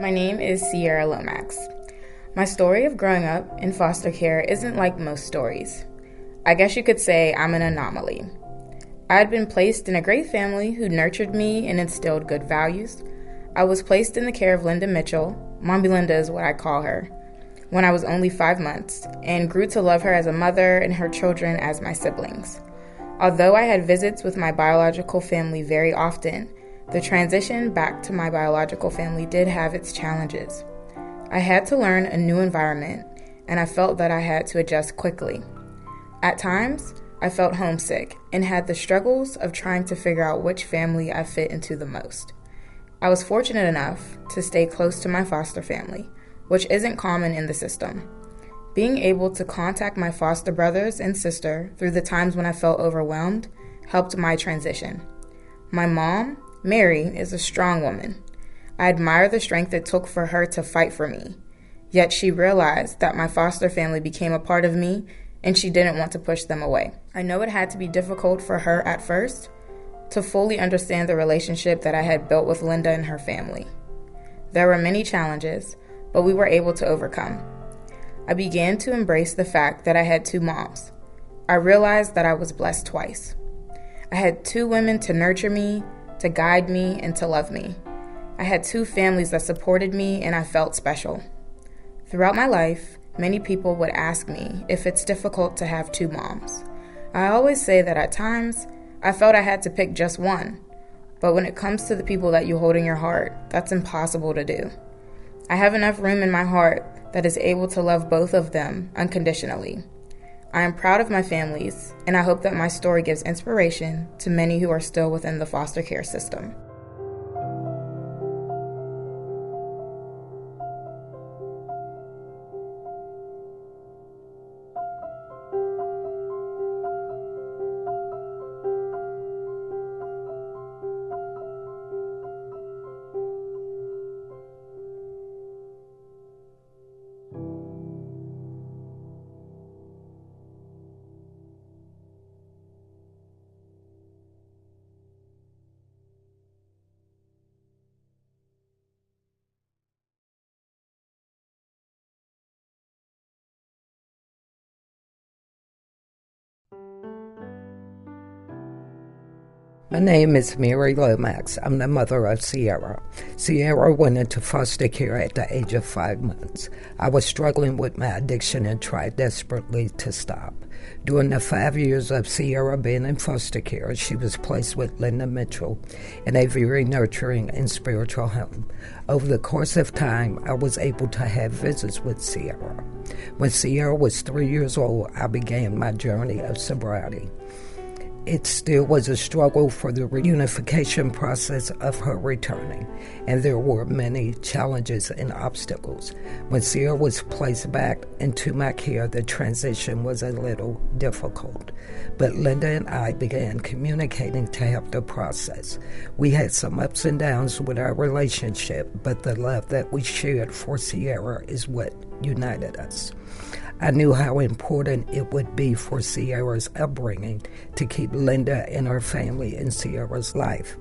My name is Sierra Lomax. My story of growing up in foster care isn't like most stories. I guess you could say I'm an anomaly. I had been placed in a great family who nurtured me and instilled good values. I was placed in the care of Linda Mitchell, Mommy Linda is what I call her, when I was only 5 months, and grew to love her as a mother and her children as my siblings. Although I had visits with my biological family very often, the transition back to my biological family did have its challenges. I had to learn a new environment, and I felt that I had to adjust quickly. At times, I felt homesick and had the struggles of trying to figure out which family I fit into the most. I was fortunate enough to stay close to my foster family, which isn't common in the system. Being able to contact my foster brothers and sister through the times when I felt overwhelmed helped my transition. My mom, Mary, is a strong woman. I admire the strength it took for her to fight for me. Yet she realized that my foster family became a part of me and she didn't want to push them away. I know it had to be difficult for her at first to fully understand the relationship that I had built with Linda and her family. There were many challenges, but we were able to overcome. I began to embrace the fact that I had 2 moms. I realized that I was blessed twice. I had 2 women to nurture me, to guide me, and to love me. I had 2 families that supported me, and I felt special. Throughout my life, many people would ask me if it's difficult to have 2 moms. I always say that at times, I felt I had to pick just one. But when it comes to the people that you hold in your heart, that's impossible to do. I have enough room in my heart that is able to love both of them unconditionally. I am proud of my families, and I hope that my story gives inspiration to many who are still within the foster care system. My name is Mary Lomax. I'm the mother of Sierra. Sierra went into foster care at the age of 5 months. I was struggling with my addiction and tried desperately to stop. During the 5 years of Sierra being in foster care, she was placed with Linda Mitchell in a very nurturing and spiritual home. Over the course of time, I was able to have visits with Sierra. When Sierra was 3 years old, I began my journey of sobriety. It still was a struggle for the reunification process of her returning, and there were many challenges and obstacles. When Sierra was placed back into my care, the transition was a little difficult, but Linda and I began communicating to help the process. We had some ups and downs with our relationship, but the love that we shared for Sierra is what united us. I knew how important it would be for Sierra's upbringing to keep Linda and her family in Sierra's life.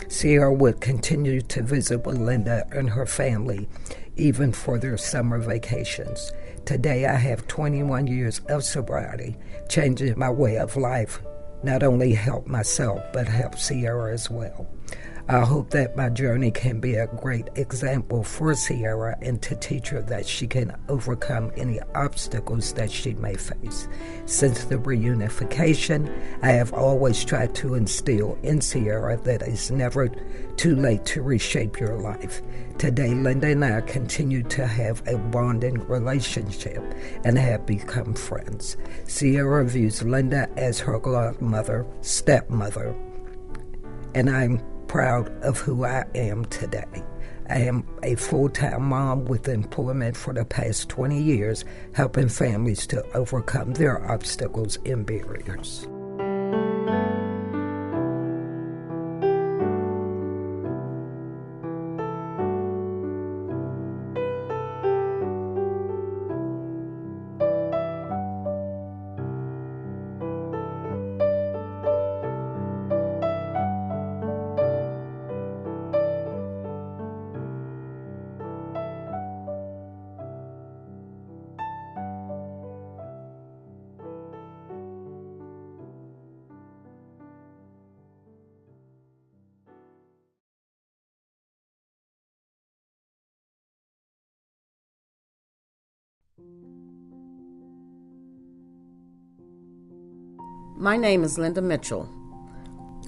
Sierra would continue to visit with Linda and her family, even for their summer vacations. Today I have 21 years of sobriety, changing my way of life, not only help myself, but help Sierra as well. I hope that my journey can be a great example for Sierra and to teach her that she can overcome any obstacles that she may face. Since the reunification, I have always tried to instill in Sierra that it's never too late to reshape your life. Today, Linda and I continue to have a bonding relationship and have become friends. Sierra views Linda as her godmother, stepmother, and I'm proud of who I am today. I am a full-time mom with employment for the past 20 years, helping families to overcome their obstacles and barriers. My name is Linda Mitchell.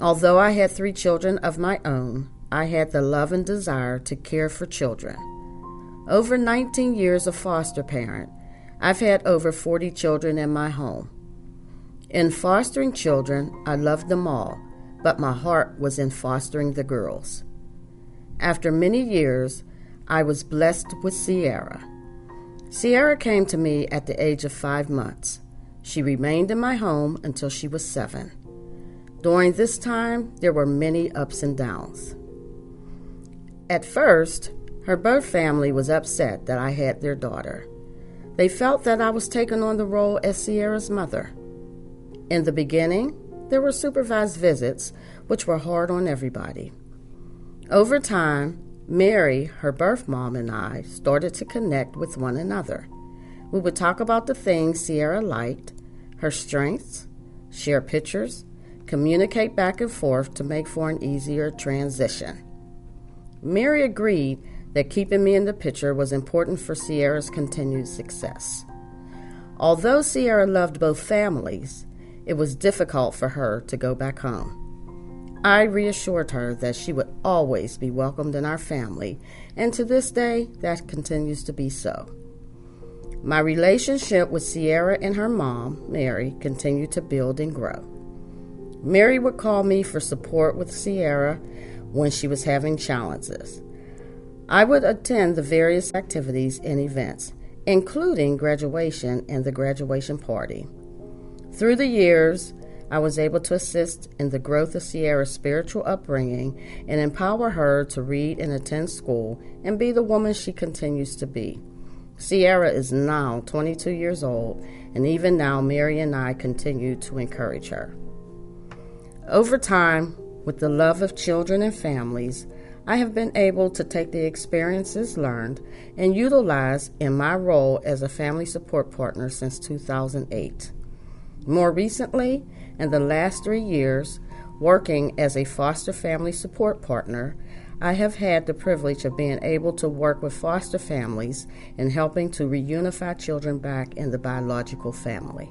Although I had 3 children of my own, I had the love and desire to care for children. Over 19 years of foster parent, I've had over 40 children in my home. In fostering children, I loved them all, but my heart was in fostering the girls. After many years, I was blessed with Sierra. Sierra came to me at the age of 5 months. She remained in my home until she was 7. During this time, there were many ups and downs. At first, her birth family was upset that I had their daughter. They felt that I was taking on the role as Sierra's mother. In the beginning, there were supervised visits, which were hard on everybody. Over time, Mary, her birth mom, and I started to connect with one another. We would talk about the things Sierra liked, her strengths, share pictures, communicate back and forth to make for an easier transition. Mary agreed that keeping me in the picture was important for Sierra's continued success. Although Sierra loved both families, it was difficult for her to go back home. I reassured her that she would always be welcomed in our family, and to this day, that continues to be so. My relationship with Sierra and her mom, Mary, continued to build and grow. Mary would call me for support with Sierra when she was having challenges. I would attend the various activities and events, including graduation and the graduation party. Through the years, I was able to assist in the growth of Sierra's spiritual upbringing and empower her to read and attend school and be the woman she continues to be. Sierra is now 22 years old, and even now, Mary and I continue to encourage her. Over time, with the love of children and families, I have been able to take the experiences learned and utilize in my role as a family support partner since 2008. More recently, in the last 3 years, working as a foster family support partner, I have had the privilege of being able to work with foster families in helping to reunify children back in the biological family.